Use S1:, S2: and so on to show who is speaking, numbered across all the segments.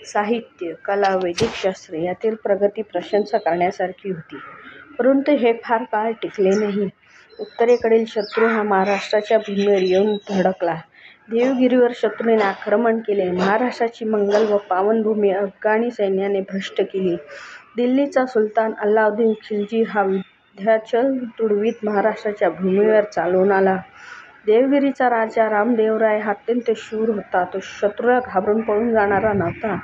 S1: साहित्य, कला, वैदिक शास्त्रे यातील प्रगती प्रशंसा करण्यासारखी होती. परंतु हे फार काळ टिकले नाही. उत्तरेकडील शत्रू हा महाराष्ट्राच्या भूमीवर येऊन धडकला. देवगिरीवर शत्रूने आक्रमण केले. महाराष्ट्राची मंगल व पावनभूमी अफगाणी सैन्याने भ्रष्ट केली. दिल्लीचा सुलतान अल्लाउद्दीन खिलजी हा विंध्याचल तुडवीत महाराष्ट्राच्या भूमीवर चालून आला. देवगिरीचा राजा रामदेवराय हा अत्यंत शूर होता. तो शत्रूला घाबरून पळून जाणारा नव्हता.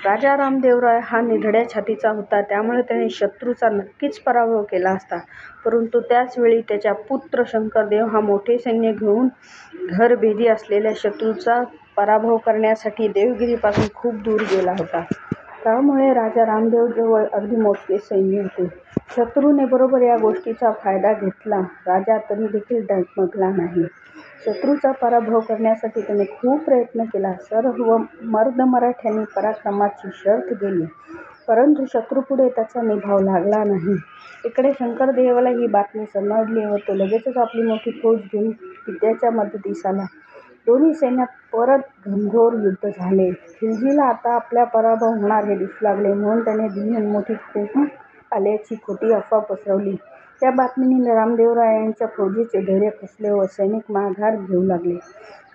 S1: राजा रामदेवराय हा निधड्या छातीचा होता, त्यामुळे त्याने शत्रूचा नक्कीच पराभव केला असता. परंतु त्याच वेळी त्याचा पुत्र शंकरदेव हा मोठे सैन्य घेऊन घरभेदी असलेल्या शत्रूचा पराभव करण्यासाठी देवगिरीपासून खूप दूर गेला होता. त्यामुळे राजा रामदेवजवळ अगदी मोठे सैन्य होते. शत्रूने बरोबर या गोष्टीचा फायदा घेतला. राजा तरी देखील डगमगला नाही. शत्रूचा पराभव करण्यासाठी त्याने खूप प्रयत्न केला. सर्व मर्द मराठ्यांनी पराक्रमाची शर्थ केली, परंतु शत्रूपुढे त्याचा निभाव लागला नाही. इकडे शंकरदेवाला ही बातमी समजली व तो लगेचच आपली मोठी फौज घेऊन विंध्याच्या मदतीस आला. दोन्ही सैन्यात परत घनघोर युद्ध झाले. खिलजीला आता आपला पराभव होणार हे दिसू लागले, म्हणून त्याने दिल्लीहून मोठी फौज आल्याची खोटी अफवा पसरवली. या बातमीने रामदेवरायांच्या फौजेचे धैर्य खचले व सैनिक माघार घेऊ लागले.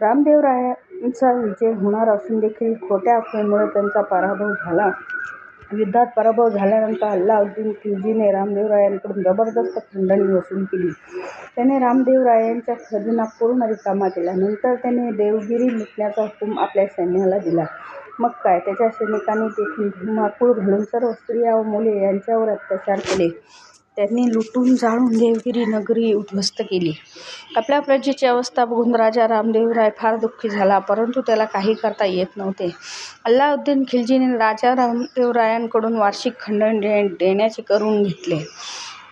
S1: रामदेवरायांचा विजय होणार असून देखील खोट्या अफवेमुळे त्यांचा पराभव झाला. युद्धात पराभव झाल्यानंतर अल्लाउद्दीन खिलजीने रामदेवरायांकडून जबरदस्त खंडणी वसूल केली. त्याने रामदेवरायांचा खजिना पूर्ण रिकामा केला. नंतर त्याने देवगिरी लुटण्याचा हुकूम आपल्या सैन्याला दिला. मग काय, त्याच्या सैनिकांनी तेथील धुमाकूळ घालून सर्व स्त्रिया व मुले यांच्यावर अत्याचार केले. त्यांनी लुटून जाळून देवगिरी नगरी उद्ध्वस्त केली. आपल्या प्रजेची अवस्था बघून राजा रामदेवराय फार दुःखी झाला, परंतु त्याला काही करता येत नव्हते. अल्लाउद्दीन खिलजीने राजा रामदेवरायांकडून वार्षिक खंडणी देण्याचे करून घेतले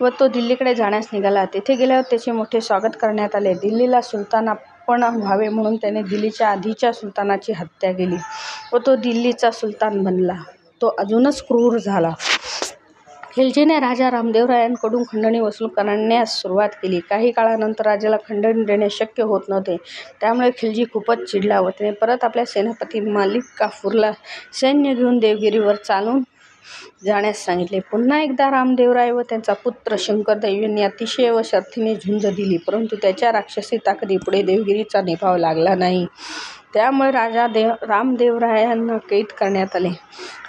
S1: व तो दिल्लीकडे जाण्यास निघाला. तेथे गेल्यावर त्याचे मोठे स्वागत करण्यात आले. दिल्लीला सुलतान आपण व्हावे म्हणून त्याने दिल्लीच्या आधीच्या सुलतानाची हत्या केली व तो दिल्लीचा सुलतान बनला. तो अजूनच क्रूर झाला. खिलजीने राजा रामदेवरायांकडून खंडणी वसूल करण्यास सुरुवात केली. काही काळानंतर राजाला खंडणी देणे शक्य होत नव्हते. त्यामुळे खिलजी खूपच चिडला व त्याने परत आपल्या सेनापती मालिक काफूरला सैन्य घेऊन देवगिरीवर चालून जाण्यास सांगितले. पुन्हा एकदा रामदेवराय व त्यांचा पुत्र शंकरदेव यांनी अतिशय व शर्थीने झुंज दिली, परंतु त्याच्या राक्षसी ताकदीपुढे देवगिरीचा निभाव लागला नाही. त्यामुळे राजा रामदेवरायांना कैद करण्यात आले.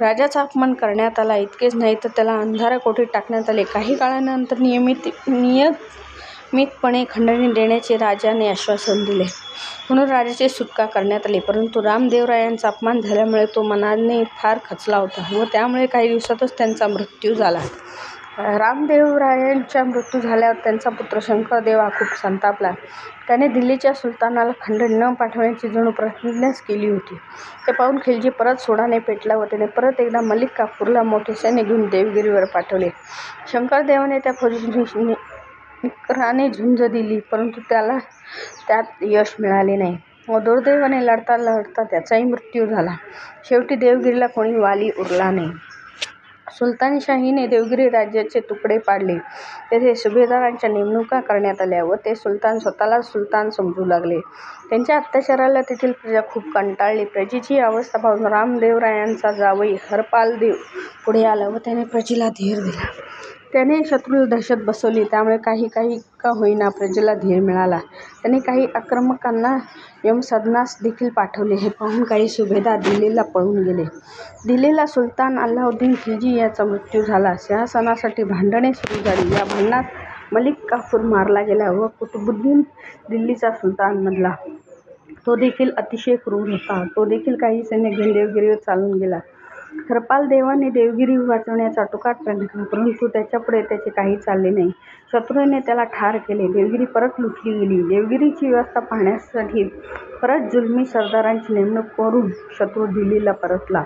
S1: राजाचा अपमान करण्यात आला. इतकेच नाही तर त्याला अंधाऱ्या कोठडीत टाकण्यात आले. काही काळानंतर नियमितपणे खंडणी देण्याचे राजाने आश्वासन दिले, म्हणून राजाची सुटका करण्यात आली. परंतु रामदेवरायांचा अपमान झाल्यामुळे तो मनाने फार खचला होता व त्यामुळे काही दिवसातच त्यांचा मृत्यू झाला. रामदेवरायांचा मृत्यू झाल्यावर त्यांचा पुत्र शंकरदेव हा खूप संतापला. त्याने दिल्लीच्या सुलतानाला खंडणी न पाठवण्याची जणू प्रतिज्ञाच केली होती. ते पाहून खिलजी परत सोडाने पेटला व त्याने परत एकदा मलिक काफूरला मोठे सैन्य घेऊन देवगिरीवर पाठवले. शंकरदेवाने त्या फौजेशी निकराने झुंज दिली, परंतु त्याला त्यात यश मिळाले नाही व दुर्दैवाने लढता लढता त्याचाही मृत्यू झाला. शेवटी देवगिरीला कोणी वाली उरला नाही. सुलतानशाहीने देवगिरी राज्याचे तुकडे पाडले. तेथे सुभेदारांच्या नेमणुका करण्यात आल्या व ते सुलतान स्वतःलाच सुलतान समजू लागले. त्यांच्या अत्याचाराला तेथील प्रजा खूप कंटाळली. प्रजेची अवस्था पाहून रामदेवरायांचा जावई हरपालदेव पुढे आला व त्याने प्रजेला धीर दिला. त्याने शत्रूला दहशत बसवली, त्यामुळे काही का होईना प्रजेला धीर मिळाला. त्याने काही आक्रमकांना यमसदनास देखील पाठवले. हे पाहून काही सुभेदार दिल्लीला पळून गेले. दिल्लीला सुलतान अल्लाउद्दीन खिलजी याचा मृत्यू झाला. सिंहासनासाठी भांडणे सुरू झाली. या भांडणात मलिक काफूर मारला गेला व कुतुबुद्दीन दिल्लीचा सुलतान बनला. तो देखील अतिशय क्रूर होता. तो देखील काही सैन्य घेऊन देवगिरीवर चालून गेला. हरपालदेवाने देवगिरी वाचवण्याचा अटोकाट प्रयत्न केला, परंतु त्याच्यापुढे त्याचे काही चालले नाही. शत्रूने त्याला ठार केले. देवगिरी परत लुटली गेली. देवगिरीची व्यवस्था पाहण्यासाठी परत जुलमी सरदारांची नेमणूक करून शत्रू दिल्लीला परतला.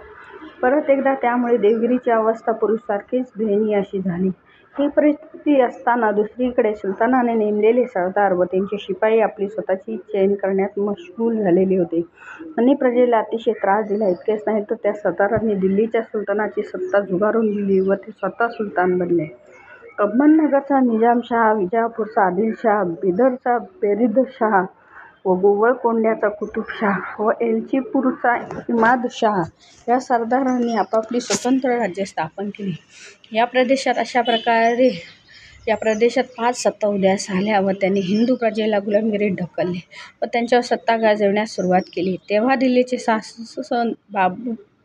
S1: परत एकदा त्यामुळे देवगिरीची अवस्था पूर्वीसारखीच दयनीय अशी झाली. ही परिस्थिती असताना दुसरीकडे सुलतानाने नेमलेले सरदार व त्यांचे शिपाई आपली स्वतःची चैन करण्यात मशगूल झालेले होते. त्यांनी प्रजेला अतिशय त्रास दिला. इतकेच नाही तर त्या सरदारांनी दिल्लीच्या सुलतानाची सत्ता झुगारून दिली व ते स्वतः सुलतान बनले. अहमदनगरचा निजामशहा, विजापूरचा आदिलशहा, बिदरचा बेरिदशहा व गोवळकोंड्याचा कुतुबशाह व एलचीपूरचा इमादशाह या सरदारांनी आपापली स्वतंत्र राज्य स्थापन केली. या प्रदेशात 5 सत्ता उदयास आल्या व त्यांनी हिंदू प्रजेला गुलामगिरीत ढकलले व त्यांच्यावर सत्ता गाजविण्यास सुरुवात केली. तेव्हा दिल्लीचे शासन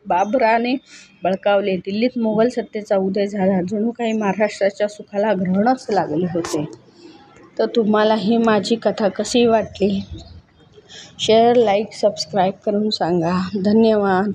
S1: बाबराने बळकावले. दिल्लीत मोगल सत्तेचा उदय झाला. जणू काही महाराष्ट्राच्या सुखाला ग्रहणच लागले होते. तर तुम्हाला ही माझी कथा कशी वाटली? शेअर, लाईक, सबस्क्राईब करून सांगा. धन्यवाद.